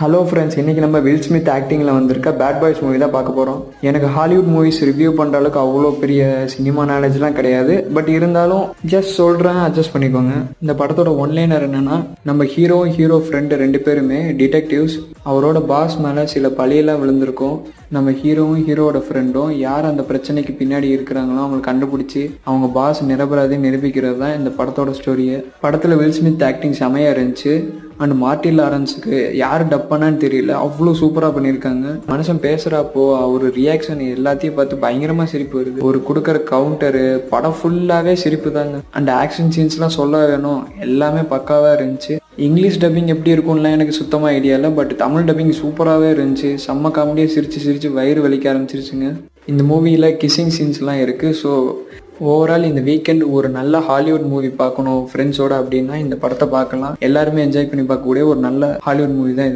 Hello friends, இன்றைக்கி நம்ம will Smith ஆக்டிங்கில் வந்திருக்க பேட் பாய்ஸ் மூவி தான் பார்க்க போகிறோம். எனக்கு ஹாலிவுட் மூவிஸ் ரிவ்யூ பண்ணுற அளவுக்கு அவ்வளோ பெரிய சினிமா நாலேஜ்லாம் கிடையாது. பட் இருந்தாலும் ஜஸ்ட் சொல்கிறேன், அட்ஜஸ்ட் பண்ணிக்கோங்க. இந்த படத்தோட ஒன்லைனர் என்னென்னா, நம்ம ஹீரோ ஃப்ரெண்டு 2 பேருமே டிடெக்டிவ்ஸ். அவரோட பாஸ் மேலே சில பழியெல்லாம் விழுந்திருக்கும். நம்ம ஹீரோவோட ஃப்ரெண்டும் யார் அந்த பிரச்சனைக்கு பின்னாடி இருக்கிறாங்களோ அவங்களை கண்டுபிடிச்சி அவங்க பாஸ் நிரபராதி நிரூபிக்கிறது தான் இந்த படத்தோட ஸ்டோரியை. படத்தில் வில் ஸ்மித் ஆக்டிங் செமையாக இருந்துச்சு. அண்ட் மார்ட்டின் லாரன்ஸுக்கு யார் டப் பண்ணான்னு தெரியல, அவ்வளோ சூப்பராக பண்ணியிருக்காங்க. மனுஷன் பேசுகிறப்போ அவர் ரியாக்ஷன் எல்லாத்தையும் பார்த்து பயங்கரமாக சிரிப்பு வருது. ஒரு கொடுக்குற கவுண்டரு, படம் ஃபுல்லாகவே சிரிப்பு தாங்க. அண்ட் ஆக்ஷன் சீன்ஸ்லாம் சொல்ல வேணும், எல்லாமே பக்காவாக இருந்துச்சு. இங்கிலீஷ் டப்பிங் எப்படி இருக்கும்லாம் எனக்கு சுத்தமாக ஐடியா இல்லை. பட் தமிழ் டப்பிங் சூப்பராகவே இருந்துச்சு. செம்ம காமெடியாக சிரித்து வயிறு வலிக்க ஆரம்பிச்சிருச்சுங்க. இந்த மூவியில் கிஸ்ஸிங் சீன்ஸ்லாம் இருக்குது. ஸோ ஓவரால் இந்த வீக்கெண்ட் ஒரு நல்ல ஹாலிவுட் மூவி பார்க்கணும் ஃப்ரெண்ட்ஸோட அப்படின்னா இந்த படத்தை பார்க்கலாம். எல்லாருமே என்ஜாய் பண்ணி பார்க்கக்கூடிய ஒரு நல்ல ஹாலிவுட் மூவி தான் இது.